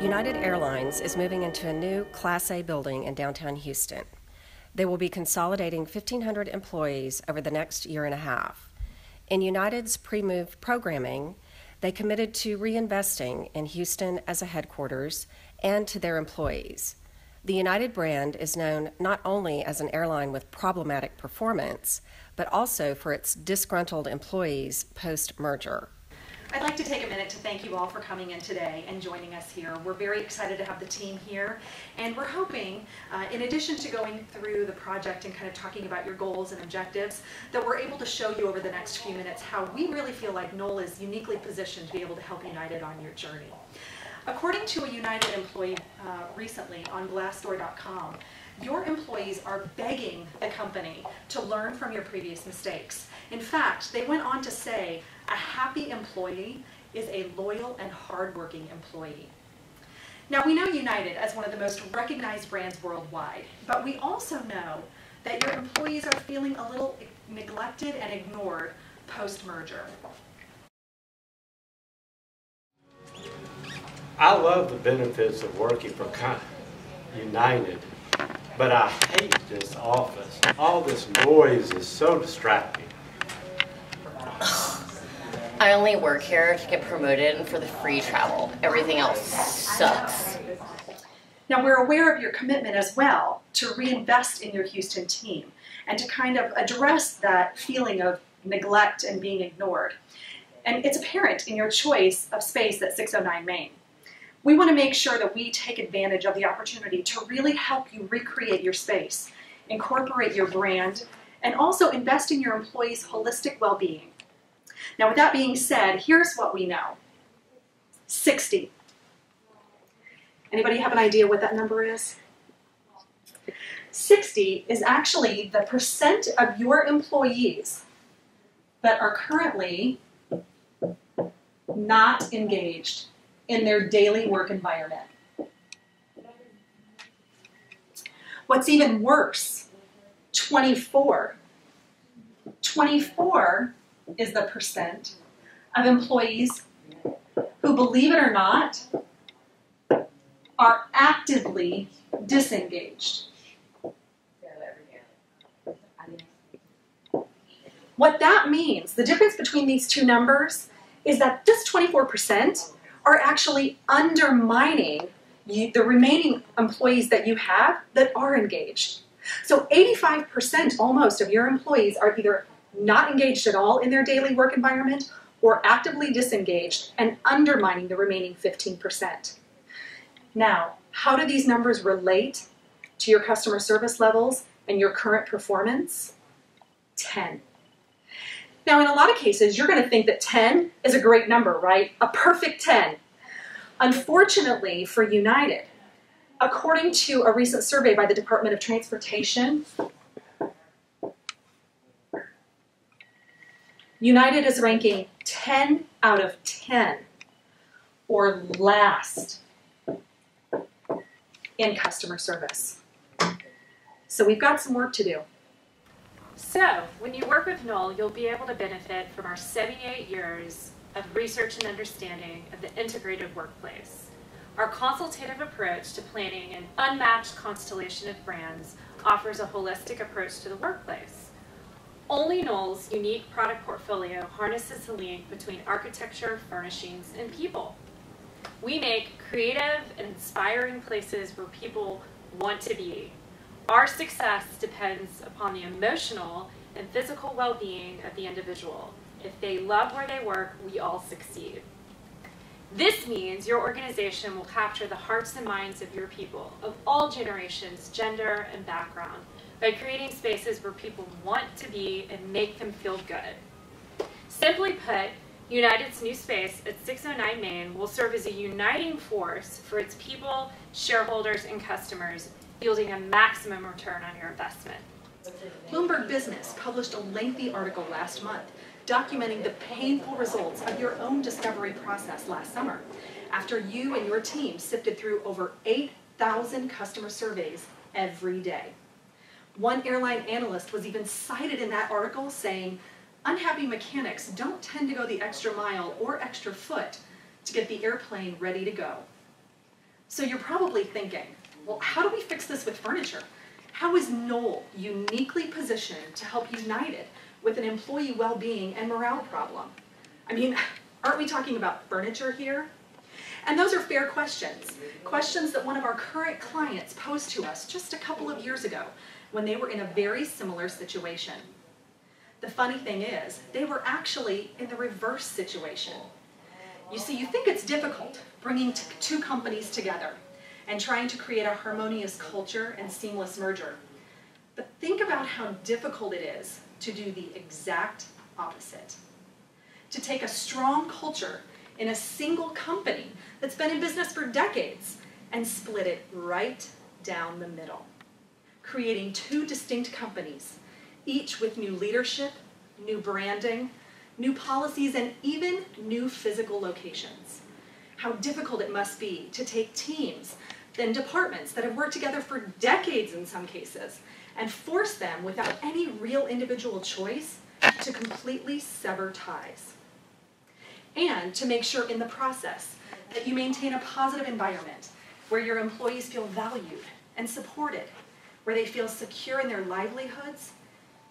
United Airlines is moving into a new Class A building in downtown Houston. They will be consolidating 1,500 employees over the next year and a half. In United's pre-move programming, they committed to reinvesting in Houston as a headquarters and to their employees. The United brand is known not only as an airline with problematic performance, but also for its disgruntled employees post-merger. I'd like to take a minute to thank you all for coming in today and joining us here. We're very excited to have the team here, and we're hoping, in addition to going through the project and kind of talking about your goals and objectives, that we're able to show you over the next few minutes how we really feel like Knoll is uniquely positioned to be able to help United on your journey. According to a United employee recently on Glassdoor.com, your employees are begging the company to learn from your previous mistakes. In fact, they went on to say, a happy employee is a loyal and hardworking employee. Now, we know United as one of the most recognized brands worldwide, but we also know that your employees are feeling a little neglected and ignored post-merger. I love the benefits of working for United, but I hate this office. All this noise is so distracting. I only work here to get promoted and for the free travel. Everything else sucks. Now, we're aware of your commitment as well to reinvest in your Houston team and to kind of address that feeling of neglect and being ignored. And it's apparent in your choice of space at 609 Main. We want to make sure that we take advantage of the opportunity to really help you recreate your space, incorporate your brand, and also invest in your employees' holistic well-being. Now, with that being said, here's what we know. 60. Anybody have an idea what that number is? 60 is actually the percent of your employees that are currently not engaged in their daily work environment. What's even worse, 24. 24 is the percent of employees who, believe it or not, are actively disengaged. What that means, the difference between these two numbers, is that this 24% are actually undermining the remaining employees that you have that are engaged. So 85% almost of your employees are either not engaged at all in their daily work environment or actively disengaged and undermining the remaining 15%. Now, how do these numbers relate to your customer service levels and your current performance? 10. Now, in a lot of cases, you're going to think that 10 is a great number, right? A perfect 10. Unfortunately for United, according to a recent survey by the Department of Transportation, United is ranking 10 out of 10, or last, in customer service. So we've got some work to do. So, when you work with Knoll, you'll be able to benefit from our 78 years of research and understanding of the integrated workplace. Our consultative approach to planning an unmatched constellation of brands offers a holistic approach to the workplace. Only Knoll's unique product portfolio harnesses the link between architecture, furnishings, and people. We make creative and inspiring places where people want to be. Our success depends upon the emotional and physical well-being of the individual. If they love where they work, we all succeed. This means your organization will capture the hearts and minds of your people of all generations, gender, and background by creating spaces where people want to be and make them feel good. Simply put, United's new space at 609 Main will serve as a uniting force for its people, shareholders, and customers, yielding a maximum return on your investment. Bloomberg Business published a lengthy article last month documenting the painful results of your own discovery process last summer after you and your team sifted through over 8,000 customer surveys every day. One airline analyst was even cited in that article saying, unhappy mechanics don't tend to go the extra mile or extra foot to get the airplane ready to go. So you're probably thinking, well, how do we fix this with furniture? How is Knoll uniquely positioned to help United with an employee well-being and morale problem? I mean, aren't we talking about furniture here? And those are fair questions, questions that one of our current clients posed to us just a couple of years ago when they were in a very similar situation. The funny thing is, they were actually in the reverse situation. You see, you think it's difficult bringing two companies together and trying to create a harmonious culture and seamless merger. But think about how difficult it is to do the exact opposite. To take a strong culture in a single company that's been in business for decades and split it right down the middle, creating two distinct companies, each with new leadership, new branding, new policies, and even new physical locations. How difficult it must be to take teams and departments that have worked together for decades in some cases and force them without any real individual choice to completely sever ties. And to make sure in the process that you maintain a positive environment where your employees feel valued and supported, where they feel secure in their livelihoods,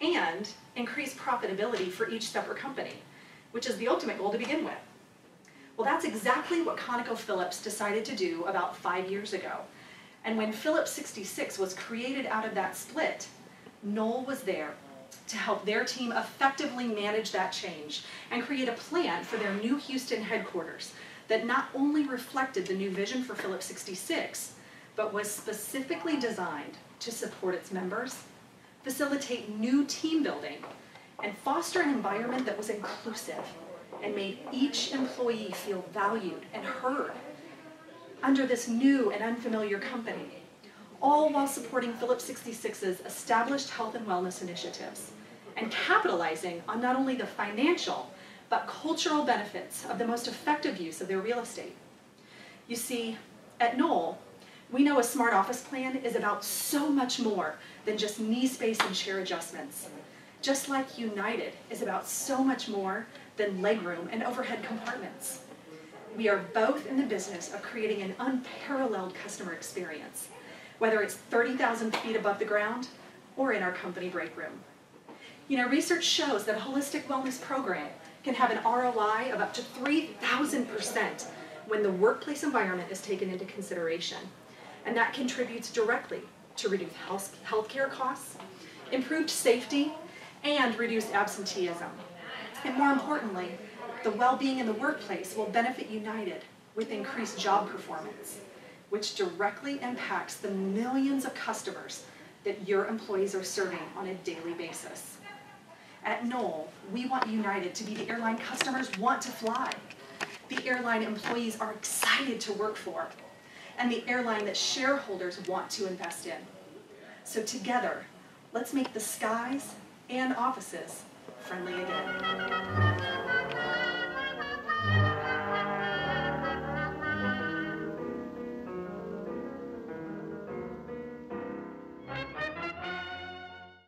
and increase profitability for each separate company, which is the ultimate goal to begin with. Well, that's exactly what ConocoPhillips decided to do about 5 years ago. And when Phillips 66 was created out of that split, Knoll was there to help their team effectively manage that change and create a plan for their new Houston headquarters that not only reflected the new vision for Phillips 66, but was specifically designed to support its members, facilitate new team building, and foster an environment that was inclusive and made each employee feel valued and heard under this new and unfamiliar company, all while supporting Phillips 66's established health and wellness initiatives and capitalizing on not only the financial but cultural benefits of the most effective use of their real estate. You see, at Knoll, we know a smart office plan is about so much more than just knee space and chair adjustments. Just like United is about so much more than legroom and overhead compartments. We are both in the business of creating an unparalleled customer experience, whether it's 30,000 feet above the ground or in our company break room. You know, research shows that a holistic wellness program can have an ROI of up to 3,000% when the workplace environment is taken into consideration. And that contributes directly to reduced healthcare costs, improved safety, and reduced absenteeism. And more importantly, the well-being in the workplace will benefit United with increased job performance, which directly impacts the millions of customers that your employees are serving on a daily basis. At Knoll, we want United to be the airline customers want to fly, the airline employees are excited to work for, and the airline that shareholders want to invest in. So together, let's make the skies and offices friendly again.